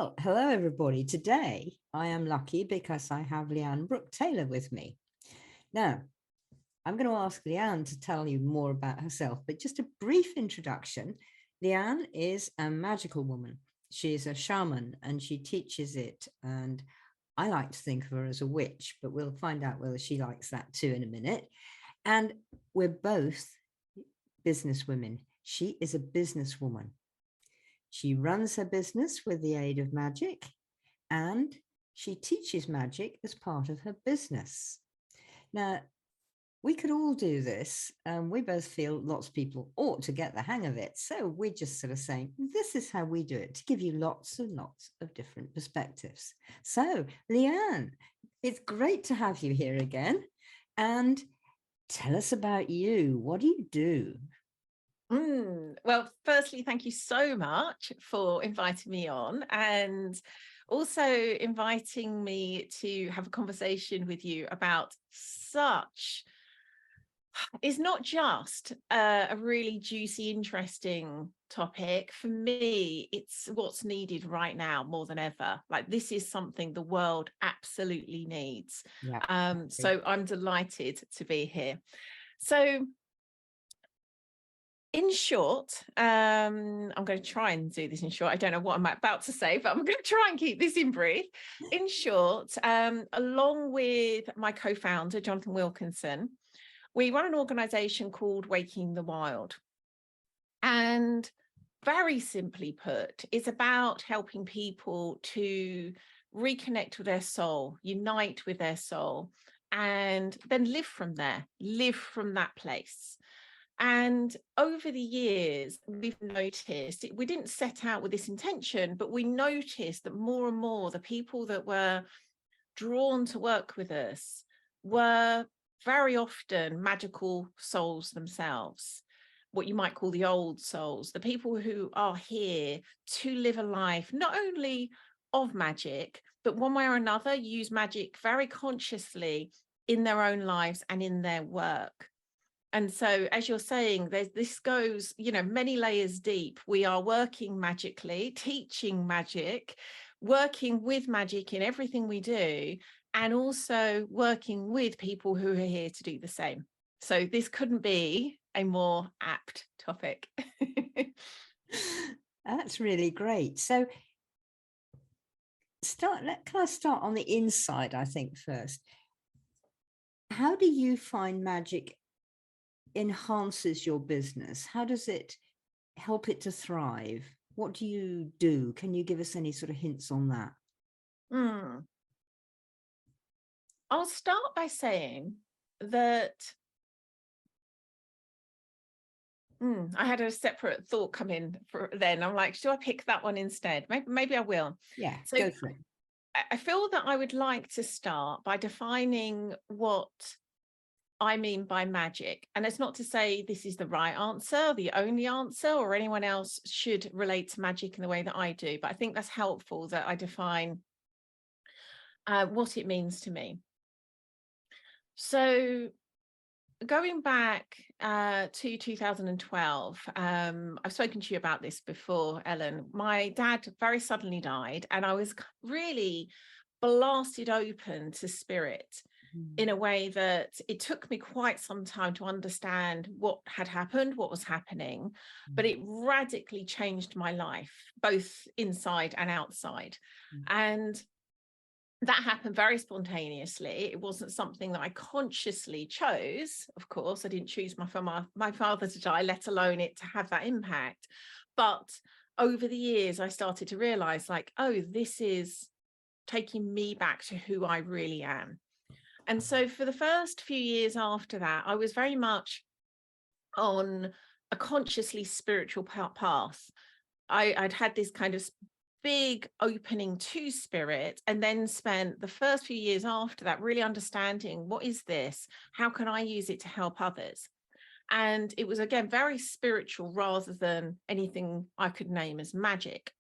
Well, hello, everybody. Today, I am lucky because I have Lian Brook Tyler with me. Now, I'm going to ask Lian to tell you more about herself, but just a brief introduction. Lian is a magical woman. She is a shaman and she teaches it. And I like to think of her as a witch, but we'll find out whether she likes that too in a minute. And we're both business women. She is a businesswoman. She runs her business with the aid of magic, and she teaches magic as part of her business. Now, we could all do this, and we both feel lots of people ought to get the hang of it. So we're just sort of saying, this is how we do it, to give you lots and lots of different perspectives. So, Lian, it's great to have you here again. And tell us about you. What do you do? Well, firstly, thank you so much for inviting me on and also inviting me to have a conversation with you about it's not just a really juicy, interesting topic. For me, it's what's needed right now more than ever. Like, this is something the world absolutely needs. Yeah. So I'm delighted to be here. So in short, I'm going to try and do this in short. I don't know what I'm about to say, but I'm going to try and keep this in brief. In short, along with my co-founder, Jonathan Wilkinson, we run an organization called Waking the Wild. And very simply put, it's about helping people to reconnect with their soul, unite with their soul, and then live from there, live from that place. And over the years, we've noticed, we didn't set out with this intention, but we noticed that more and more the people that were drawn to work with us were very often magical souls themselves, what you might call the old souls, the people who are here to live a life not only of magic, but one way or another use magic very consciously in their own lives and in their work. And so, as you're saying, this goes, many layers deep. We are working magically, teaching magic, working with magic in everything we do, and also working with people who are here to do the same. So this couldn't be a more apt topic. That's really great. So can I start on the inside, I think, first? How do you find magic enhances your business? How does it help it to thrive? What do you do? Can you give us any sort of hints on that? I'll start by saying that I had a separate thought come in then. I'm like, should I pick that one instead? Maybe I will. Yeah, so go for it. I feel that I would like to start by defining what I mean by magic. And it's not to say this is the right answer, the only answer, or anyone else should relate to magic in the way that I do. But I think that's helpful that I define what it means to me. So going back to 2012, I've spoken to you about this before, Ellen. My dad very suddenly died, and I was really blasted open to spirit in a way that it took me quite some time to understand what had happened, what was happening, but it radically changed my life, both inside and outside. And that happened very spontaneously. It wasn't something that I consciously chose. Of course, I didn't choose my father to die, let alone it to have that impact. But over the years, I started to realize, like, oh, this is taking me back to who I really am. And so for the first few years after that, I was very much on a consciously spiritual path. I'd had this kind of big opening to spirit, and then spent the first few years after that really understanding, what is this? How can I use it to help others? And it was, again, very spiritual rather than anything I could name as magic.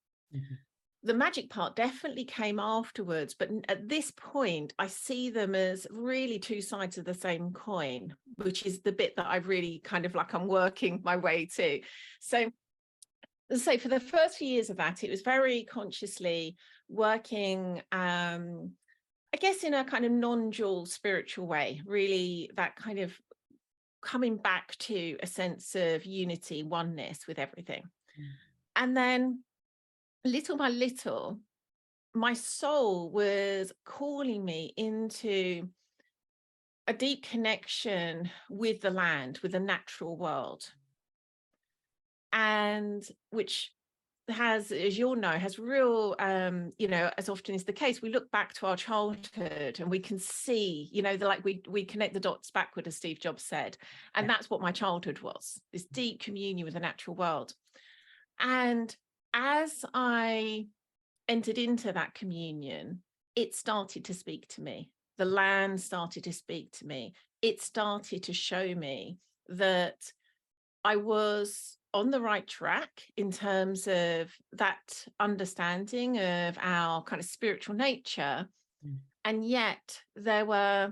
The magic part definitely came afterwards, but at this point, I see them as really two sides of the same coin, which is the bit that I really kind of like I'm working my way to. So for the first few years of that, it was very consciously working, I guess, in a kind of non-dual spiritual way, really that kind of coming back to a sense of unity, oneness with everything. And then little by little, my soul was calling me into a deep connection with the land, with the natural world. And which has, as you'll know, has real, as often is the case, we look back to our childhood and we can see, we connect the dots backward, as Steve Jobs said. And that's what my childhood was, this deep communion with the natural world. And as I entered into that communion, it started to speak to me. The land started to speak to me. It started to show me that I was on the right track in terms of that understanding of our kind of spiritual nature. And yet there were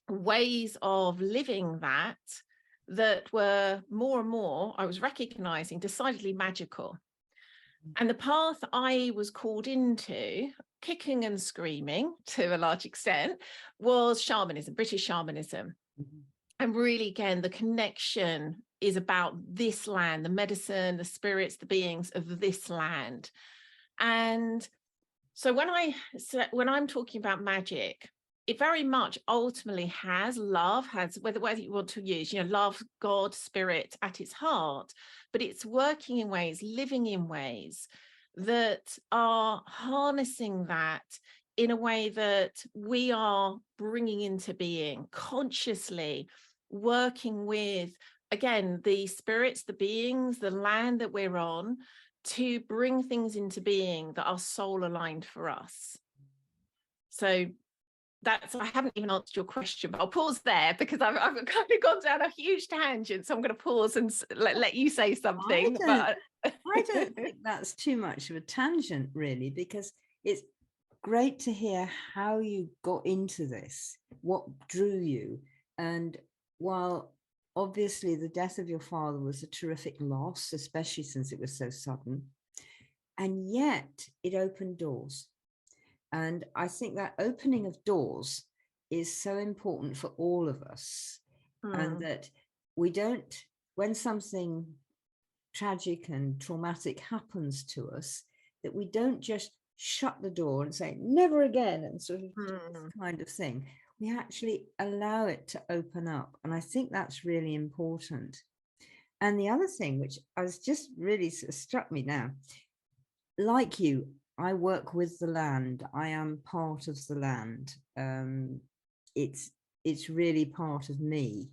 ways of living that were more and more, I was recognizing, decidedly magical. And the path I was called into, kicking and screaming to a large extent, was shamanism, British shamanism. And really, again, the connection is about this land, the medicine, the spirits, the beings of this land. And so when I'm talking about magic, it very much ultimately has love, has whether you want to use, love, God, spirit at its heart, but it's working in ways, living in ways that are harnessing that in a way that we are bringing into being consciously, working with, again, the spirits, the beings, the land that we're on, to bring things into being that are soul aligned for us. So I haven't even answered your question, but I'll pause there because I've kind of gone down a huge tangent. So I'm going to pause and let you say something. I don't think that's too much of a tangent, really, because it's great to hear how you got into this, what drew you. And while obviously the death of your father was a terrific loss, especially since it was so sudden, and yet it opened doors. And I think that opening of doors is so important for all of us. And that we don't, when something tragic and traumatic happens to us, that we don't just shut the door and say, never again, and sort of this kind of thing. We actually allow it to open up. And I think that's really important. And the other thing, which I was just really sort of struck me now, like you, I work with the land. I am part of the land. It's really part of me.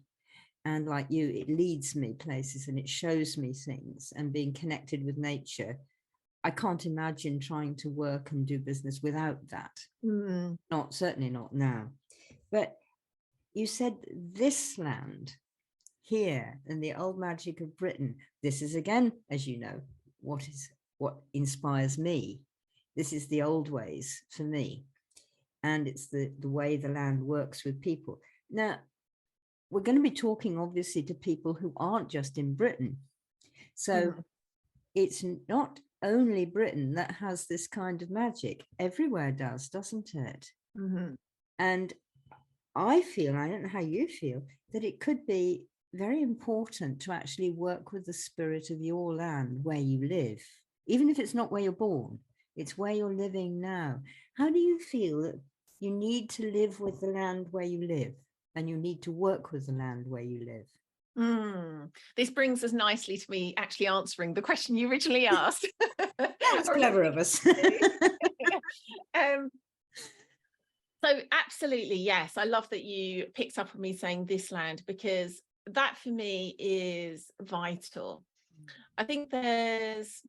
And like you, it leads me places and it shows me things, and being connected with nature. I can't imagine trying to work and do business without that. Certainly not now. But you said this land here in the old magic of Britain, this is, again, as you know, what inspires me. This is the old ways for me. And it's the way the land works with people. Now, we're going to be talking obviously to people who aren't just in Britain. So it's not only Britain that has this kind of magic. Everywhere does, doesn't it? And I feel, I don't know how you feel, that it could be very important to actually work with the spirit of your land where you live, even if it's not where you're born, it's where you're living now. How do you feel that you need to live with the land where you live, and you need to work with the land where you live? This brings us nicely to me actually answering the question you originally asked. That's clever of us. So absolutely, yes. I love that you picked up on me saying this land, because that for me is vital. I think there's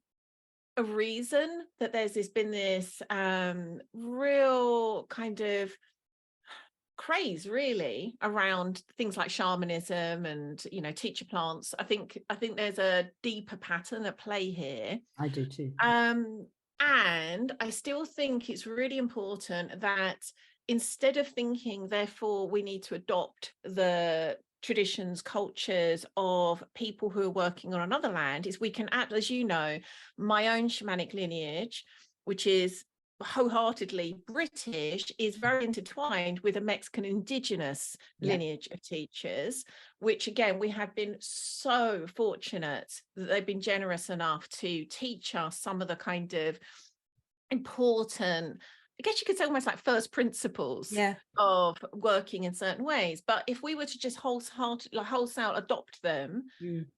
a reason that there's been this real kind of craze really around things like shamanism and teacher plants. I think there's a deeper pattern at play here. I do too. And I still think it's really important that instead of thinking therefore we need to adopt the traditions, cultures of people who are working on another land, is we can act, as you know, my own shamanic lineage, which is wholeheartedly British is very intertwined with a Mexican indigenous lineage of teachers, which again, we have been so fortunate that they've been generous enough to teach us some of the kind of important, I guess you could say almost like first principles of working in certain ways. But if we were to just wholesale adopt them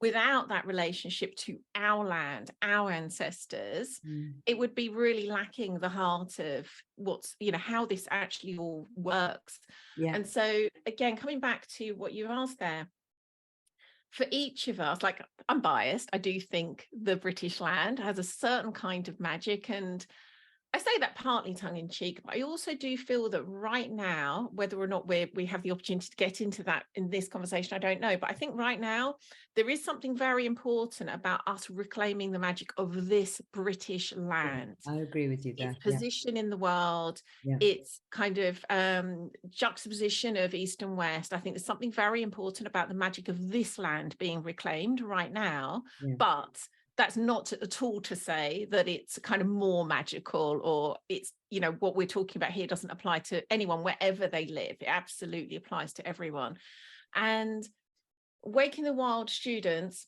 without that relationship to our land, our ancestors, it would be really lacking the heart of what's, how this actually all works. And so again, coming back to what you asked there, for each of us, like, I'm biased, I do think the British land has a certain kind of magic, and I say that partly tongue in cheek, but I also do feel that right now, whether or not we have the opportunity to get into that in this conversation, I don't know. But I think right now, there is something very important about us reclaiming the magic of this British land. I agree with you there. Its position in the world, its kind of juxtaposition of East and West. I think there's something very important about the magic of this land being reclaimed right now. But that's not at all to say that it's kind of more magical, or it's, what we're talking about here doesn't apply to anyone wherever they live. It absolutely applies to everyone. And Waking the Wild students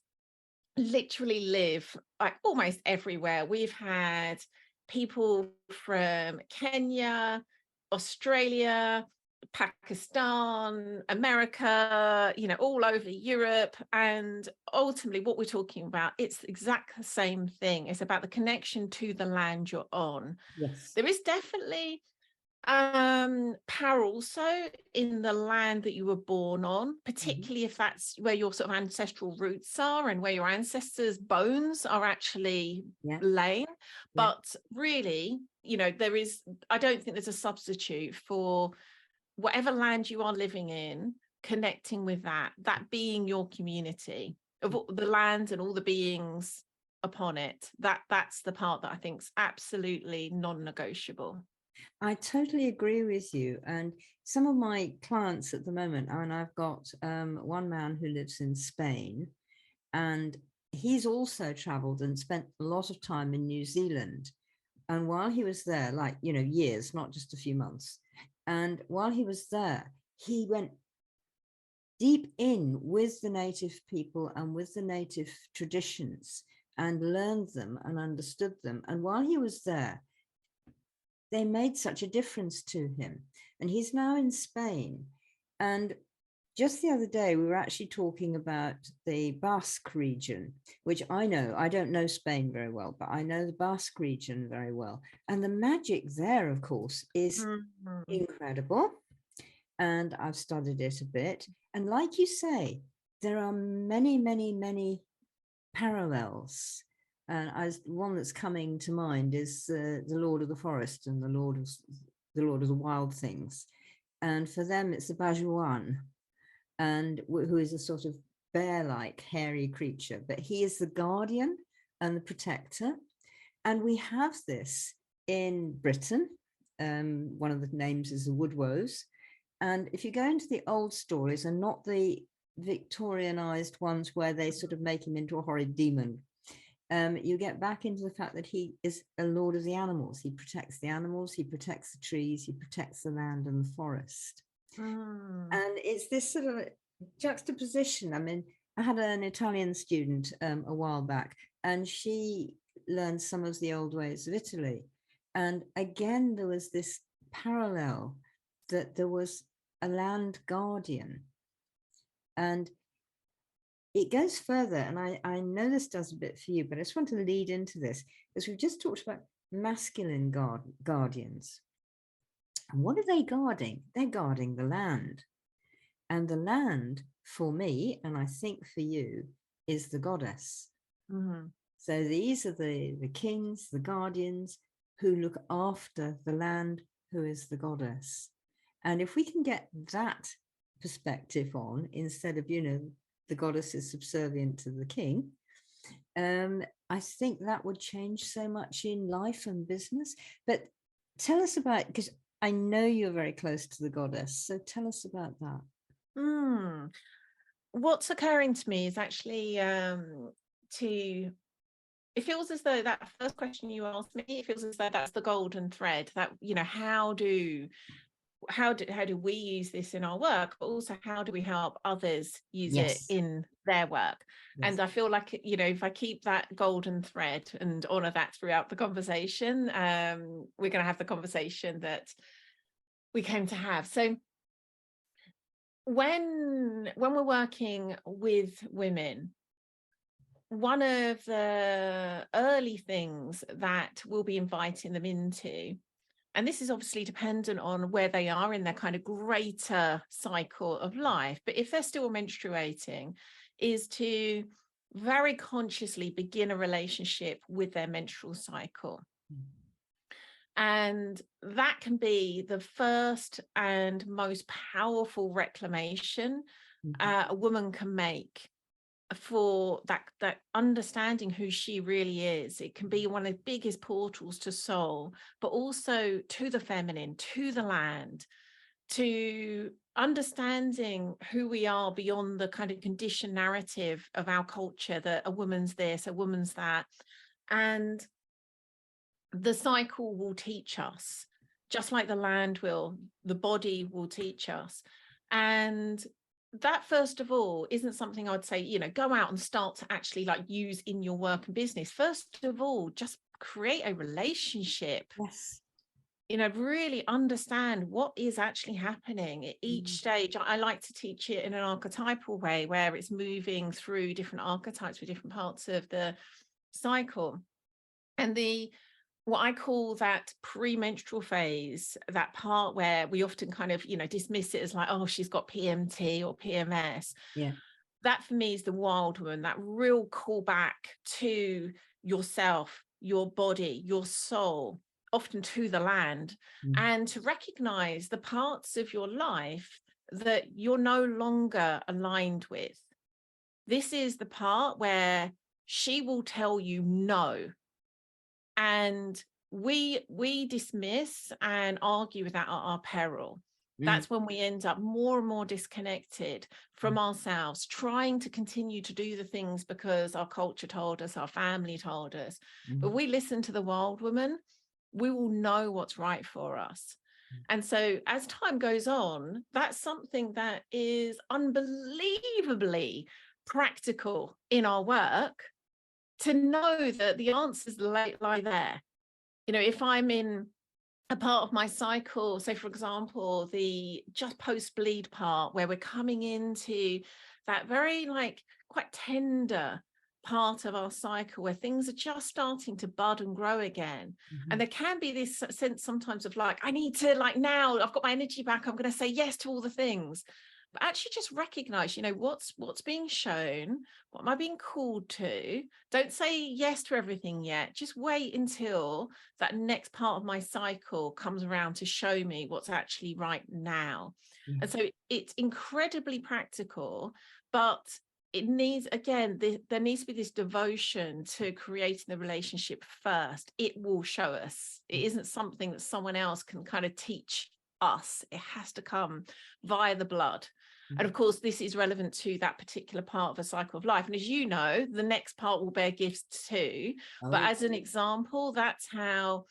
literally live like almost everywhere. We've had people from Kenya, Australia, Pakistan, America, all over Europe. And ultimately what we're talking about, it's the exact same thing. It's about the connection to the land you're on. There is definitely power also in the land that you were born on, particularly if that's where your sort of ancestral roots are and where your ancestors' bones are actually laying. But really, I don't think there's a substitute for whatever land you are living in, connecting with that being your community of the land and all the beings upon it. That's the part that I think is absolutely non-negotiable. I totally agree with you. And some of my clients at the moment, and I've got one man who lives in Spain, and he's also traveled and spent a lot of time in New Zealand. And while he was there, like, years, not just a few months. And while he was there, he went deep in with the native people and with the native traditions and learned them and understood them. And while he was there, they made such a difference to him. And he's now in Spain. And just the other day, we were actually talking about the Basque region, which I know. I don't know Spain very well, but I know the Basque region very well. And the magic there, of course, is incredible. And I've studied it a bit. And like you say, there are many, many, many parallels. And one that's coming to mind is the Lord of the Forest and the Lord of the Wild Things. And for them, it's the Bajuan, and who is a sort of bear-like hairy creature, but he is the guardian and the protector. And we have this in Britain. One of the names is the Woodwoes. And if you go into the old stories and not the Victorianized ones where they sort of make him into a horrid demon, you get back into the fact that he is a lord of the animals. He protects the animals, he protects the trees, he protects the land and the forest. And it's this sort of juxtaposition. I mean, I had an Italian student a while back, and she learned some of the old ways of Italy. And again, there was this parallel that there was a land guardian. And it goes further, and I know this does a bit for you, but I just want to lead into this, because we've just talked about masculine guardians. And what are they guarding? They're guarding the land. And the land, for me, and I think for you, is the goddess. So these are the kings, the guardians, who look after the land, who is the goddess. And if we can get that perspective on, instead of, the goddess is subservient to the king, I think that would change so much in life and business. But tell us about, because I know you're very close to the goddess, so tell us about that. What's occurring to me is actually to it feels as though that first question you asked me, it feels as though that's the golden thread, that, you know, how do we use this in our work, but also how do we help others use it Yes. in their work? Yes. And I feel like, you know, if I keep that golden thread and honor that throughout the conversation, we're going to have the conversation that we came to have. So when we're working with women, one of the early things that we'll be inviting them into, and this is obviously dependent on where they are in their kind of greater cycle of life, but if they're still menstruating, is to very consciously begin a relationship with their menstrual cycle. And that can be the first and most powerful reclamation a woman can make for that understanding who she really is. It can be one of the biggest portals to soul, but also to the feminine, to the land, to understanding who we are beyond the kind of conditioned narrative of our culture, that a woman's this, a woman's that. And the cycle will teach us, just like the land will, the body will teach us. And that, first of all, isn't something I'd say, you know, go out and start to actually like use in your work and business. First of all, just create a relationship. Yes. You know, really understand what is actually happening at each stage. I like to teach it in an archetypal way, where it's moving through different archetypes with different parts of the cycle. And what I call that premenstrual phase, that part where we often kind of, you know, dismiss it as like, oh, she's got PMT or PMS. Yeah. That for me is the wild woman, that real call back to yourself, your body, your soul, often to the land, and to recognize the parts of your life that you're no longer aligned with. This is the part where she will tell you no. And we dismiss and argue with that at our peril. That's when we end up more and more disconnected from ourselves, trying to continue to do the things because our culture told us, our family told us. But we listen to the wild woman, we will know what's right for us. And so as time goes on, that's something that is unbelievably practical in our work, to know that the answers lie there. You know, if I'm in a part of my cycle, say, for example, the just post-bleed part, where we're coming into that very like quite tender part of our cycle where things are just starting to bud and grow again. And there can be this sense sometimes of like, I need to, like, now I've got my energy back, I'm going to say yes to all the things. But actually just recognize, you know, what's being shown, what am I being called to? Don't say yes to everything yet. Just wait until that next part of my cycle comes around to show me what's actually right now. And so it's incredibly practical, but it needs, again, there needs to be this devotion to creating the relationship first. It will show us. It isn't something that someone else can kind of teach us. It has to come via the blood. And of course, this is relevant to that particular part of a cycle of life. And as you know, the next part will bear gifts too. But as an example, that's how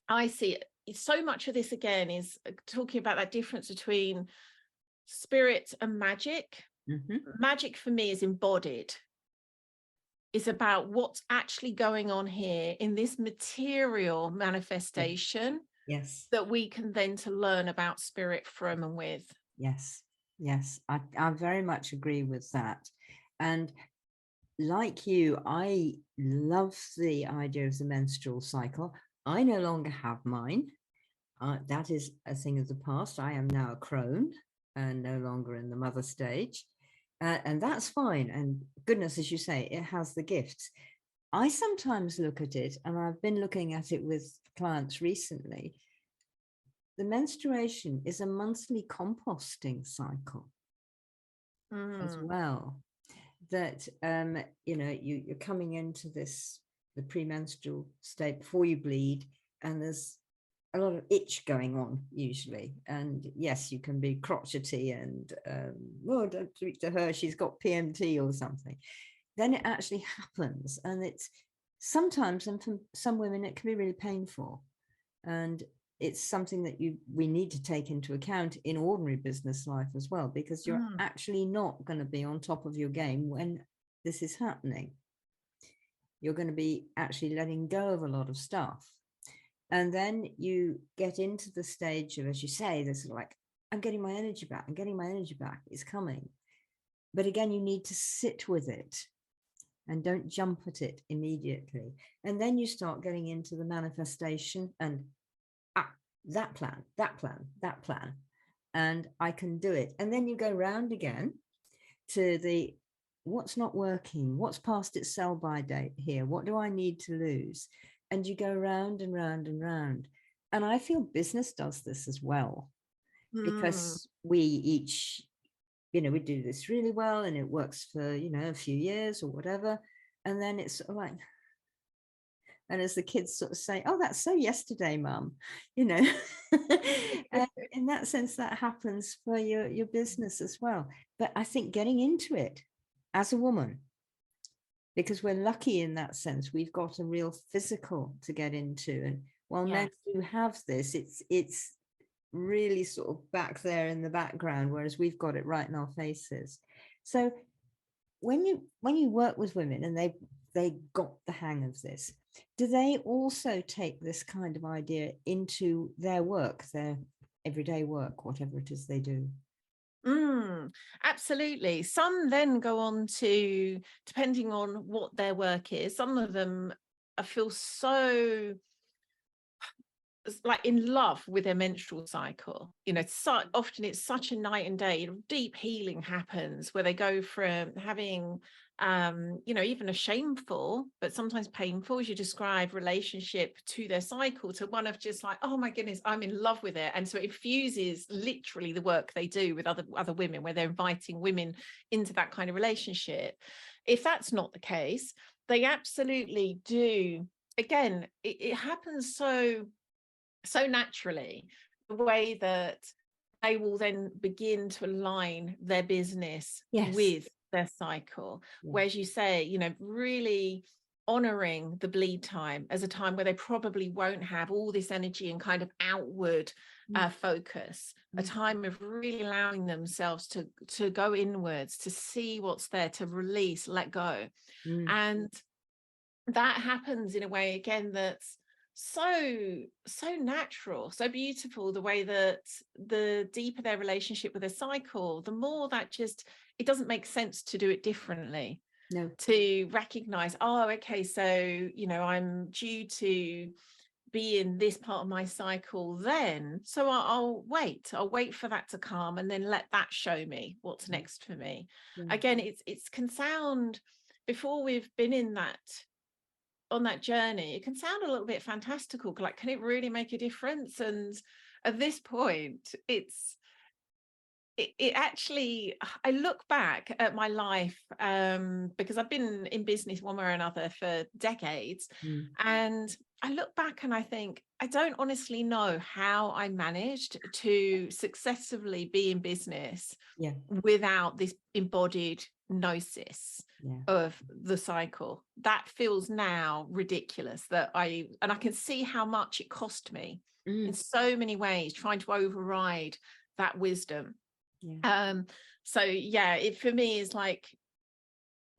I see it. So much of this, again, is talking about that difference between spirit and magic. Magic for me is embodied. It's about what's actually going on here in this material manifestation. Yes. That we can then to learn about spirit from and with. Yes. Yes. I very much agree with that. And like you, I love the idea of the menstrual cycle. I no longer have mine. That is a thing of the past. I am now a crone and no longer in the mother stage. And that's fine. And goodness, as you say, it has the gifts. I sometimes look at it, and I've been looking at it with clients recently. The menstruation is a monthly composting cycle as well. That, you know, you're coming into the premenstrual state before you bleed, and there's a lot of itch going on usually. And yes, you can be crotchety and, well, don't speak to her, she's got PMT or something. Then it actually happens, and it's sometimes, and for some women, it can be really painful. And it's something that we need to take into account in ordinary business life as well, because you're actually not going to be on top of your game when this is happening. You're going to be actually letting go of a lot of stuff. And then you get into the stage of, as you say, this like, I'm getting my energy back. I'm getting my energy back. It's coming. But again, you need to sit with it and don't jump at it immediately. And then you start getting into the manifestation and that plan, that plan, that plan, and I can do it. And then you go round again to the what's not working, what's past its sell by date here, what do I need to lose? And you go round and round and round. And I feel business does this as well, because we each, we do this really well and it works for, a few years or whatever. And then it's sort of like, and as the kids sort of say, oh, that's so yesterday, mum, And in that sense, that happens for your business as well. But I think getting into it as a woman, because we're lucky in that sense, we've got a real physical to get into. And while men do have this, it's really sort of back there in the background, whereas we've got it right in our faces. So when you work with women and they got the hang of this, do they also take this kind of idea into their work, their everyday work, whatever it is they do? Absolutely. Some then go on to, depending on what their work is, some of them I feel so like in love with their menstrual cycle. So often it's such a night and day. Deep healing happens where they go from having even a shameful but sometimes painful, as you describe, relationship to their cycle, to one of just like, oh my goodness, I'm in love with it. And so it infuses literally the work they do with other women, where they're inviting women into that kind of relationship. If that's not the case, they absolutely do. Again, it happens so naturally, the way that they will then begin to align their business with their cycle. Whereas you say, really honoring the bleed time as a time where they probably won't have all this energy and kind of outward focus, a time of really allowing themselves to go inwards, to see what's there, to release, let go. And that happens in a way, again, that's so natural, so beautiful, the way that the deeper their relationship with their cycle, the more that just, it doesn't make sense to do it differently. To recognize, oh, okay, so I'm due to be in this part of my cycle then, so I'll wait for that to come and then let that show me what's next for me. Again, it's can sound, before we've been in that, on that journey, it can sound a little bit fantastical, like, can it really make a difference? And at this point, it actually, I look back at my life, because I've been in business one way or another for decades, and I look back and I think, I don't honestly know how I managed to successfully be in business without this embodied gnosis of the cycle. That feels now ridiculous, that I can see how much it cost me in so many ways, trying to override that wisdom. So it for me is like,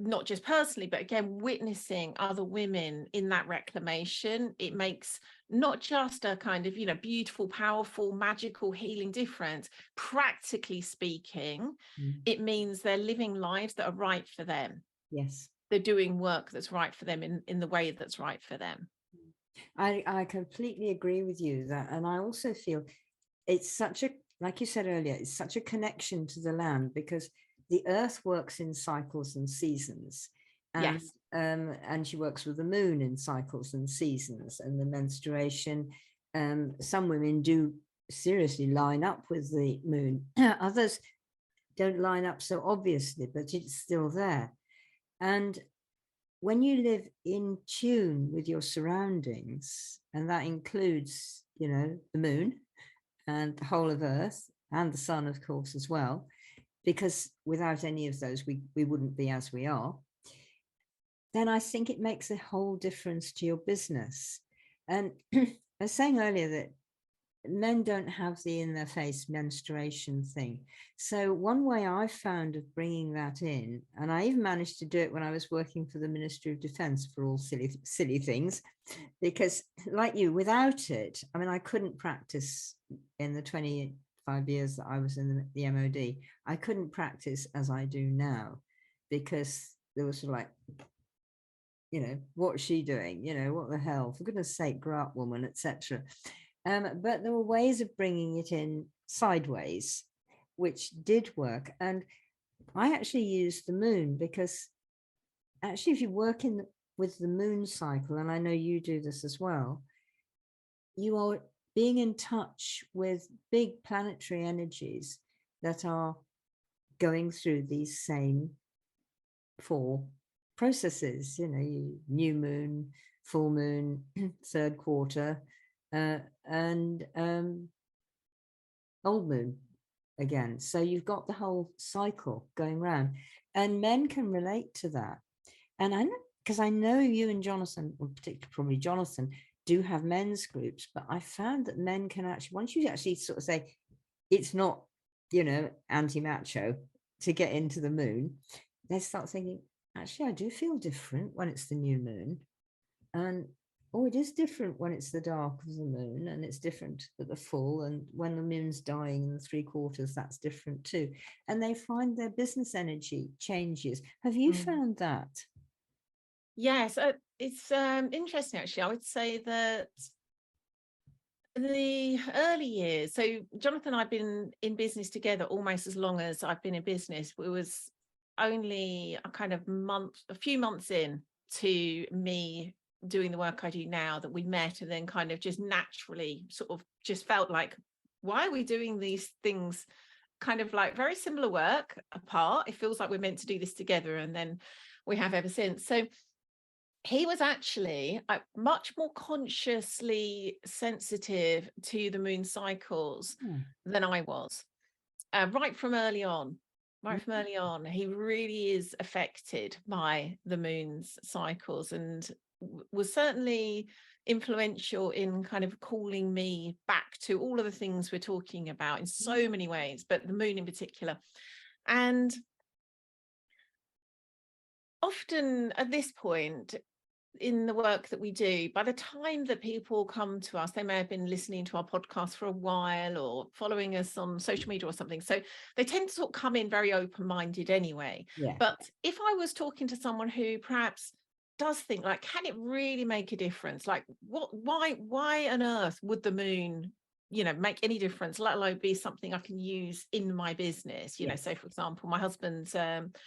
not just personally, but again, witnessing other women in that reclamation, it makes not just a kind of, beautiful, powerful, magical healing difference. Practically speaking, it means they're living lives that are right for them. They're doing work that's right for them in the way that's right for them. I completely agree with you that, and I also feel it's such a, like you said earlier, it's such a connection to the land, because the earth works in cycles and seasons. And, and she works with the moon in cycles and seasons, and the menstruation. Some women do seriously line up with the moon. Others don't line up so obviously, but it's still there. And when you live in tune with your surroundings, and that includes, the moon and the whole of Earth and the sun, of course, as well, because without any of those, we wouldn't be as we are. then I think it makes a whole difference to your business. And I was saying earlier that men don't have the in their face menstruation thing. So one way I found of bringing that in, and I even managed to do it when I was working for the Ministry of Defence for all silly things, because like you, without it, I mean, I couldn't practice in the 25 years that I was in the MOD. I couldn't practice as I do now, because there was sort of like, what's she doing? What the hell? For goodness sake, grow up, woman, etc. But there were ways of bringing it in sideways, which did work. And I actually used the moon, because actually, if you work with the moon cycle, and I know you do this as well, you are being in touch with big planetary energies that are going through these same 4 processes, new moon, full moon, third quarter, and old moon again. So you've got the whole cycle going round, and men can relate to that. And I know, because I know you and Jonathan, or particularly probably Jonathan, do have men's groups, but I found that men can actually, once you actually sort of say it's not, anti-macho to get into the moon, they start thinking, actually, I do feel different when it's the new moon. And it is different when it's the dark of the moon, and it's different at the full, and when the moon's dying in the 3/4, that's different too. And they find their business energy changes. Have you found that? Yes, it's interesting actually. I would say that in the early years, so Jonathan and I've been in business together almost as long as I've been in business. It was only a few months in to me doing the work I do now that we met, and then kind of just naturally sort of just felt like, why are we doing these things kind of like very similar work apart? It feels like we're meant to do this together, and then we have ever since. So he was actually much more consciously sensitive to the moon cycles than I was, right from early on. He really is affected by the moon's cycles, and was certainly influential in kind of calling me back to all of the things we're talking about in so many ways, but the moon in particular. And often at this point in the work that we do, by the time that people come to us, they may have been listening to our podcast for a while or following us on social media or something. So they tend to sort of come in very open-minded anyway. Yeah. But if I was talking to someone who perhaps does think like, can it really make a difference? Like why on earth would the moon, make any difference, let alone be something I can use in my business? So for example, my husband's board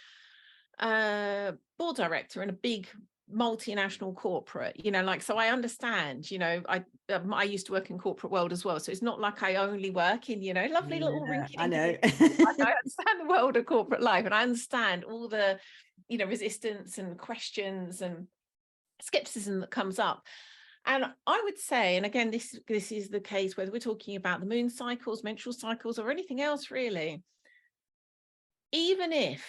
director in a big multinational corporate, so I understand, I used to work in corporate world as well, so it's not like I only work in lovely little rinky I know. I understand the world of corporate life, and I understand all the resistance and questions and skepticism that comes up. And I would say, and again, this is the case whether we're talking about the moon cycles, menstrual cycles, or anything else really, even if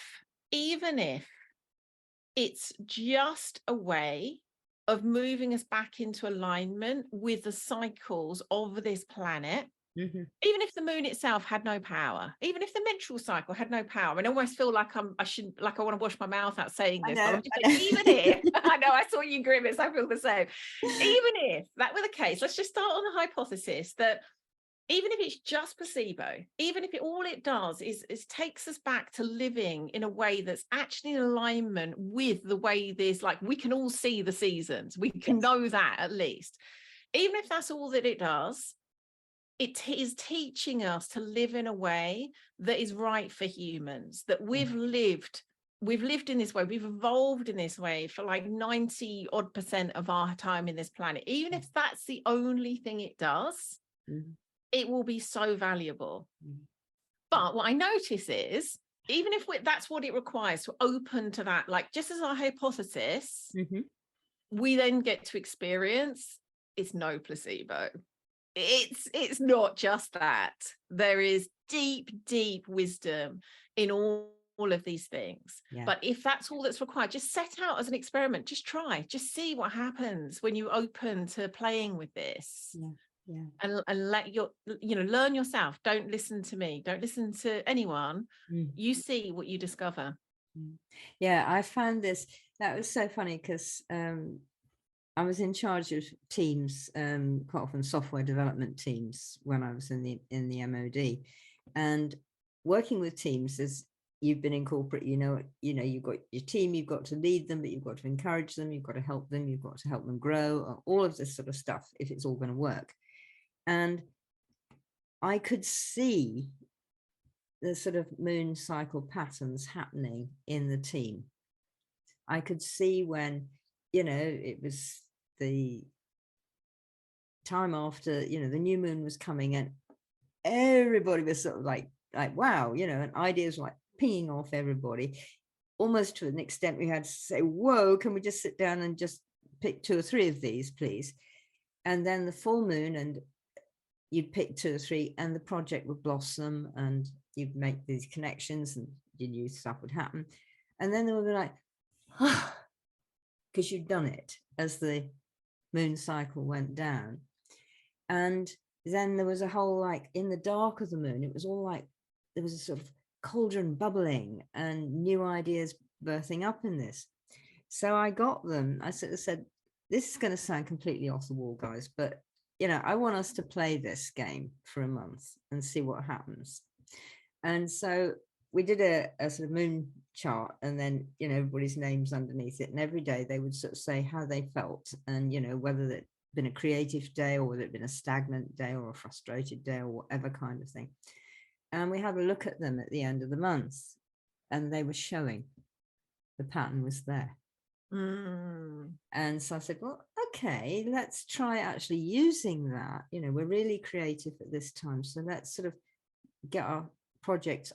it's just a way of moving us back into alignment with the cycles of this planet. Even if the moon itself had no power, even if the menstrual cycle had no power, and I almost feel like I want to wash my mouth out saying this, but I'm just like, even if, I know, I saw you grimace, I feel the same. Even if that were the case, let's just start on the hypothesis that even if it's just placebo, even if all it does is takes us back to living in a way that's actually in alignment with the way this, like, we can all see the seasons, we can know that at least, even if that's all that it does, it is teaching us to live in a way that is right for humans, that we've lived in this way, we've evolved in this way for like 90% of our time in this planet. Even if that's the only thing it does, it will be so valuable. But what I notice is, even if that's what it requires to open to that, like just as our hypothesis, we then get to experience it's no placebo. It's not just that. There is deep wisdom in all all of these things. Yeah. But if that's all that's required, just set out as an experiment, just try, just see what happens when you open to playing with this. Yeah. Yeah. And let your, learn yourself. Don't listen to me, don't listen to anyone. You see what you discover. Yeah, I found this, that was so funny because I was in charge of teams, quite often software development teams, when I was in the MOD, and working with teams, as you've been in corporate, you've got your team, you've got to lead them, but you've got to encourage them, you've got to help them, you've got to help them grow, all of this sort of stuff, if it's all going to work. And I could see the sort of moon cycle patterns happening in the team. I could see when, it was the time after, the new moon was coming, and everybody was sort of like, wow, and ideas were like pinging off everybody, almost to an extent we had to say, whoa, can we just sit down and just pick 2 or 3 of these, please? And then the full moon, and you'd pick 2 or 3, and the project would blossom, and you'd make these connections, and your new stuff would happen. And then they would be like, because you'd done it as the moon cycle went down. And then there was a whole, like, in the dark of the moon, it was all like there was a sort of cauldron bubbling and new ideas birthing up in this. So I got them, I sort of said, this is going to sound completely off the wall, guys, but I want us to play this game for a month and see what happens. And so we did a sort of moon chart, and then, everybody's names underneath it. And every day they would sort of say how they felt, and, whether it'd been a creative day, or whether it'd been a stagnant day, or a frustrated day, or whatever kind of thing. And we had a look at them at the end of the month, and they were showing the pattern was there. And so I said, well, okay, let's try actually using that. We're really creative at this time, so let's sort of get our project,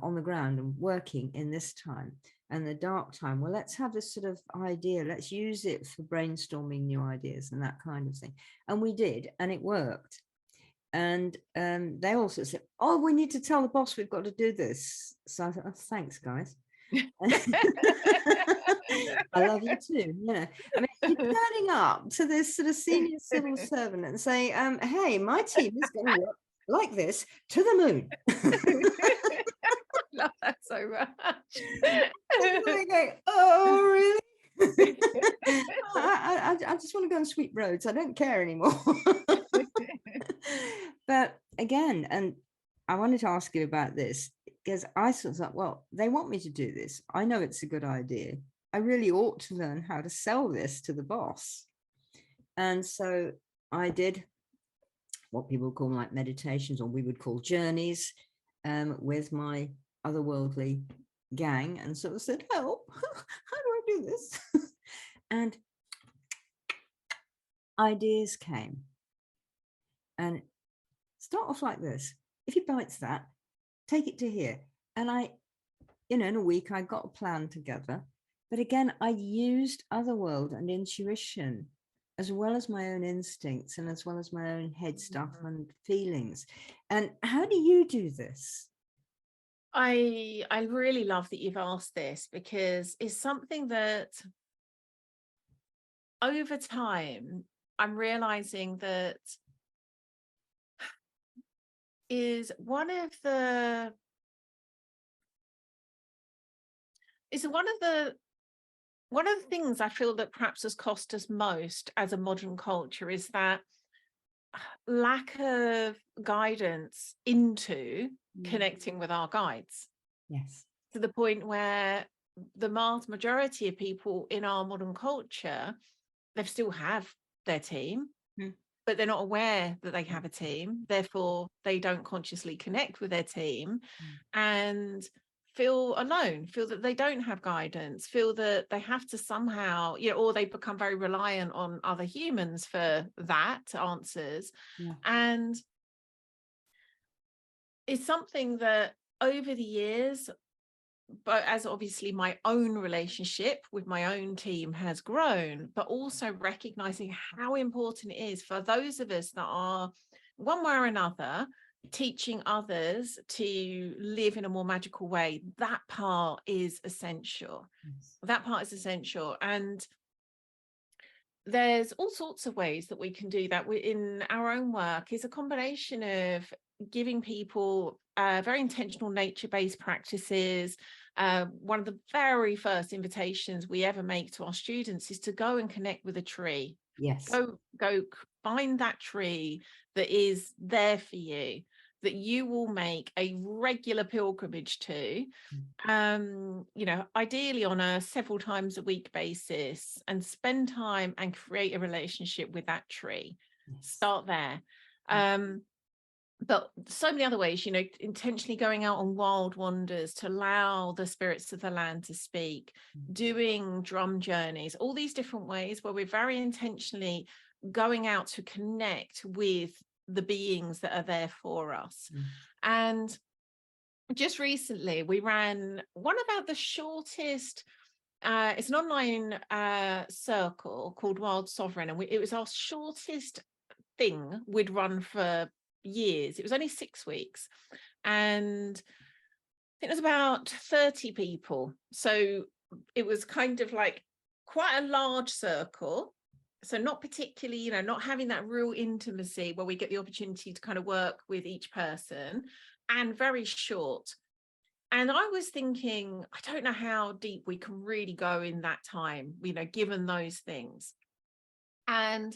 on the ground and working in this time. And the dark time, well, let's have this sort of idea, let's use it for brainstorming new ideas and that kind of thing. And we did, and it worked. And they also said, oh, we need to tell the boss we've got to do this. So I thought, oh, thanks, guys. I love you too. I mean, you're turning up to this sort of senior civil servant and saying, hey, my team is going to work like this to the moon. I love that so much. Going, oh, really? I just want to go and sweep roads. I don't care anymore. But again, and I wanted to ask you about this, because I sort of thought, well, they want me to do this. I know it's a good idea. I really ought to learn how to sell this to the boss. And so I did what people call like meditations, or we would call journeys, with my otherworldly gang, and sort of said, help, how do I do this? And ideas came. And start off like this. If he bites that, take it to here. And I, in a week, I got a plan together. But again, I used otherworld and intuition, as well as my own instincts, and as well as my own head stuff and feelings. And how do you do this? I really love that you've asked this, because it's something that over time, I'm realizing that is one of the things I feel that perhaps has cost us most as a modern culture, is that lack of guidance into connecting with our guides. Yes. To the point where the vast majority of people in our modern culture, they still have their team, but they're not aware that they have a team. Therefore, they don't consciously connect with their team, and feel alone, feel that they don't have guidance, feel that they have to somehow, or they become very reliant on other humans for that answers. And it's something that over the years, but as obviously my own relationship with my own team has grown, but also recognizing how important it is for those of us that are one way or another teaching others to live in a more magical way, that part is essential. Yes. That part is essential. And there's all sorts of ways that we can do that in our own work. Is a combination of giving people very intentional nature-based practices. One of the very first invitations we ever make to our students is to go and connect with a tree. Yes. Go find that tree that is there for you, that you will make a regular pilgrimage to, ideally on a several times a week basis, and spend time and create a relationship with that tree. Yes. Start there. But so many other ways, intentionally going out on wild wanders to allow the spirits of the land to speak, doing drum journeys, all these different ways where we're very intentionally going out to connect with the beings that are there for us. And just recently we ran one about the shortest, it's an online circle called Wild Sovereign, and it was our shortest thing we'd run for years. It was only 6 weeks, and I think it was about 30 people. So it was kind of like quite a large circle. So not particularly, not having that real intimacy where we get the opportunity to kind of work with each person, and very short. And I was thinking, I don't know how deep we can really go in that time, given those things. And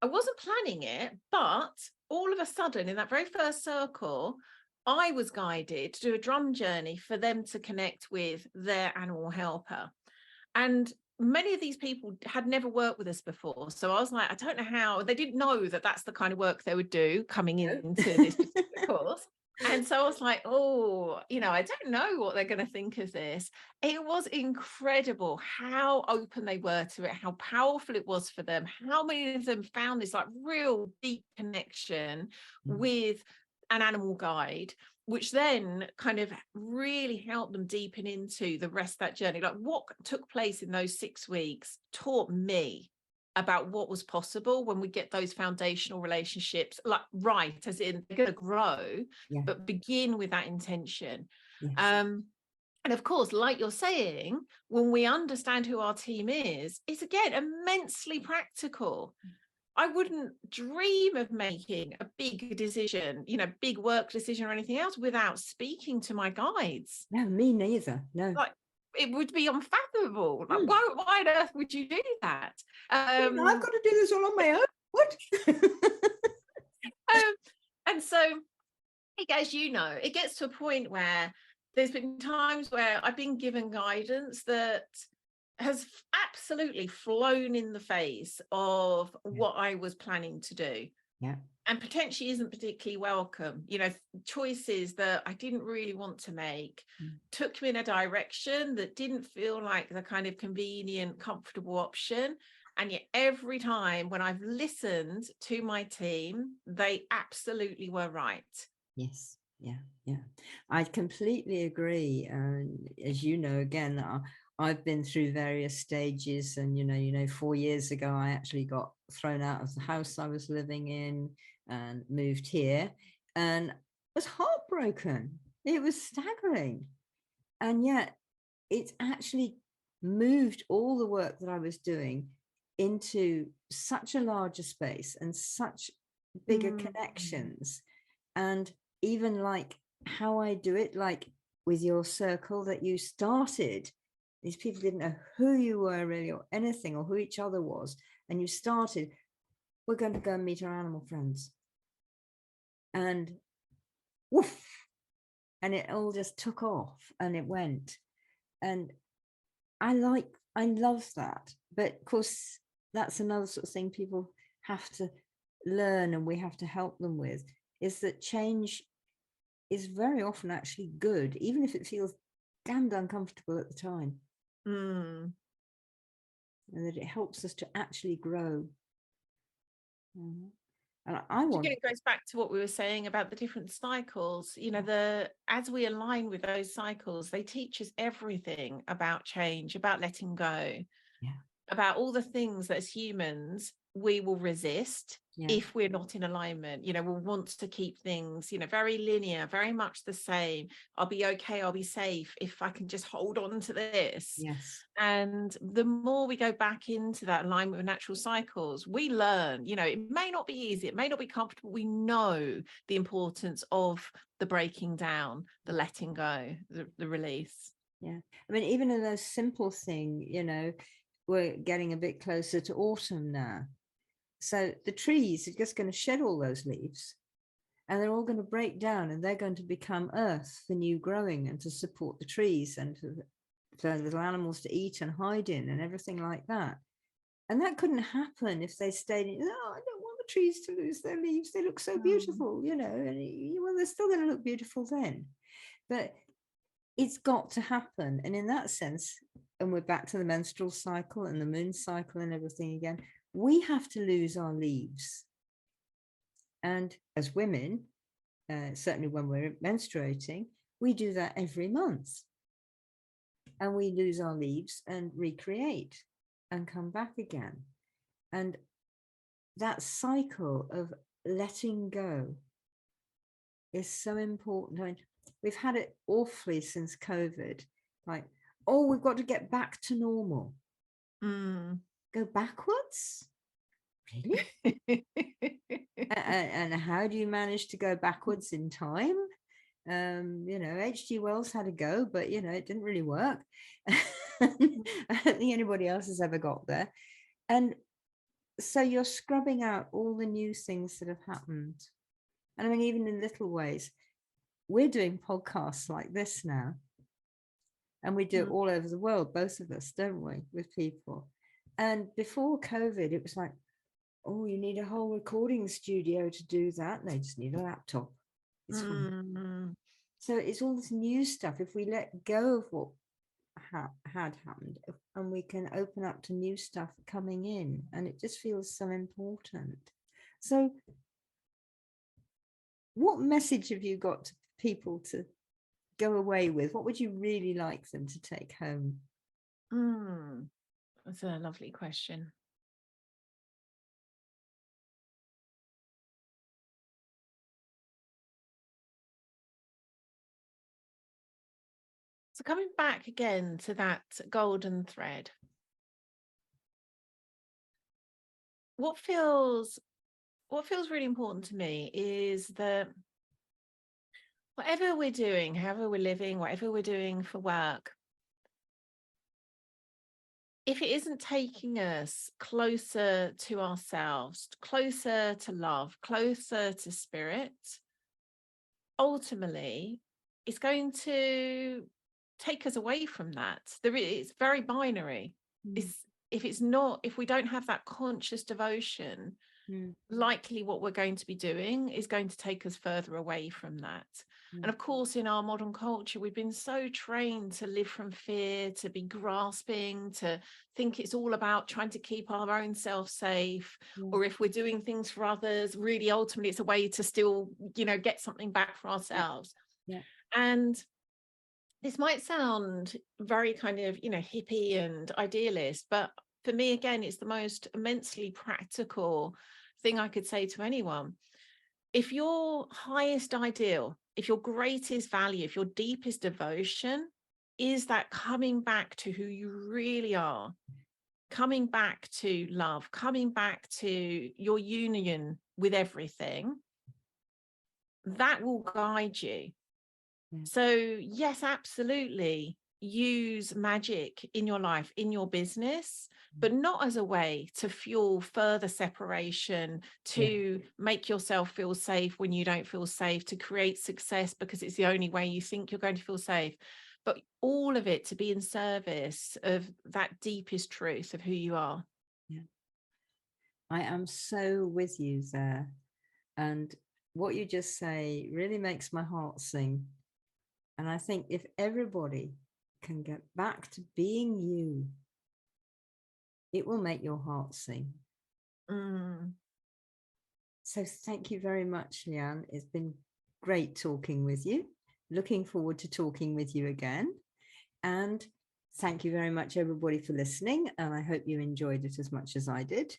I wasn't planning it, but all of a sudden in that very first circle, I was guided to do a drum journey for them to connect with their animal helper. And many of these people had never worked with us before. So I was like, I don't know how, they didn't know that that's the kind of work they would do coming into this particular course. And so I was like, I don't know what they're going to think of this. It was incredible how open they were to it, how powerful it was for them, how many of them found this like real deep connection with an animal guide, which then kind of really helped them deepen into the rest of that journey. Like what took place in those 6 weeks taught me about what was possible when we get those foundational relationships, like right, as in they're going to grow, but begin with that intention. Yes. And of course, like you're saying, when we understand who our team is, it's again immensely practical. I wouldn't dream of making a big decision, big work decision or anything else without speaking to my guides. No, me neither. No. Like, it would be unfathomable. Like, why on earth would you do that? I've got to do this all on my own. What? And so, as you know, it gets to a point where there's been times where I've been given guidance that has absolutely flown in the face of what I was planning to do. Yeah. And potentially isn't particularly welcome. Choices that I didn't really want to make took me in a direction that didn't feel like the kind of convenient, comfortable option. And yet every time when I've listened to my team, they absolutely were right. Yes. Yeah. I completely agree. As you know, again, I've been through various stages, and 4 years ago, I actually got thrown out of the house I was living in and moved here, and was heartbroken. It was staggering. And yet it's actually moved all the work that I was doing into such a larger space and such bigger connections. And even like how I do it, like with your circle that you started, these people didn't know who you were really or anything or who each other was. And you started, we're going to go and meet our animal friends. And woof, and it all just took off and it went. And I love that. But of course, that's another sort of thing people have to learn, and we have to help them with, is that change is very often actually good, even if it feels damned uncomfortable at the time. And that it helps us to actually grow. And I want, it goes back to what we were saying about the different cycles. As we align with those cycles, they teach us everything about change, about letting go, about all the things that as humans we will resist Yeah. if we're not in alignment. You know, we'll want to keep things, you know, very linear, very much the same. I'll be okay, I'll be safe if I can just hold on to this. Yes. And the more we go back into that alignment with natural cycles, we learn, you know, it may not be easy, it may not be comfortable. We know the importance of the breaking down, the letting go, the release. Yeah. I mean, even in a simple thing, you know, we're getting a bit closer to autumn now. So the trees are just going to shed all those leaves, and they're all going to break down, and they're going to become earth for new growing and to support the trees and for little animals to eat and hide in and everything like that. And that couldn't happen if they stayed in, no, I don't want the trees to lose their leaves. They look so beautiful, you know, and well, they're still going to look beautiful then. But it's got to happen. And in that sense, and we're back to the menstrual cycle and the moon cycle and everything again, we have to lose our leaves. And as women, certainly when we're menstruating, we do that every month. And we lose our leaves and recreate and come back again. And that cycle of letting go is so important. I mean, we've had it awfully since COVID. Like, oh, we've got to get back to normal. Go backwards? Really? And how do you manage to go backwards in time? You know, H.G. Wells had a go, but you know, it didn't really work. I don't think anybody else has ever got there. And so you're scrubbing out all the new things that have happened. And I mean, even in little ways, we're doing podcasts like this now. And we do it all over the world, both of us, don't we, with people. And before COVID, it was like, oh, you need a whole recording studio to do that. And they just need a laptop. It's fine. So it's all this new stuff. If we let go of what had happened, and we can open up to new stuff coming in, and it just feels so important. So what message have you got to people to go away with? What would you really like them to take home? That's a lovely question. So coming back again to that golden thread, what feels really important to me is that whatever we're doing, however we're living, whatever we're doing for work, if it isn't taking us closer to ourselves, closer to love, closer to spirit, ultimately it's going to take us away from that. It's very binary. If we don't have that conscious devotion, likely what we're going to be doing is going to take us further away from that. And of course, in our modern culture, we've been so trained to live from fear, to be grasping, to think it's all about trying to keep our own self safe. Or if we're doing things for others, really ultimately it's a way to still, you know, get something back for ourselves. And this might sound very kind of, you know, hippie and idealist, but for me, again, it's the most immensely practical thing I could say to anyone. If your highest ideal, if your greatest value, if your deepest devotion is that coming back to who you really are, coming back to love, coming back to your union with everything, that will guide you. So yes, absolutely, use magic in your life, in your business, but not as a way to fuel further separation, to make yourself feel safe when you don't feel safe, to create success because it's the only way you think you're going to feel safe, but all of it to be in service of that deepest truth of who you are. I am so with you there. And what you just say really makes my heart sing. And I think if everybody can get back to being you, it will make your heart sing. So thank you very much, Lian. It's been great talking with you. Looking forward to talking with you again. And thank you very much, everybody, for listening. And I hope you enjoyed it as much as I did.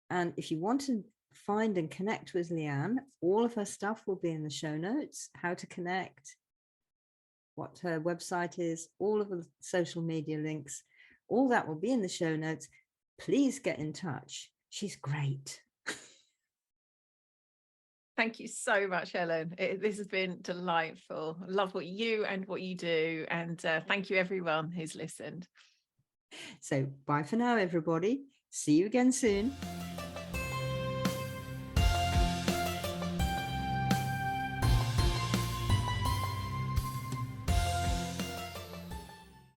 And if you want to find and connect with Lian, all of her stuff will be in the show notes, how to connect, what her website is, all of the social media links, all that will be in the show notes. Please get in touch. She's great. Thank you so much, Ellen. This has been delightful. I love what you and what you do. And thank you, everyone who's listened. So bye for now, everybody. See you again soon.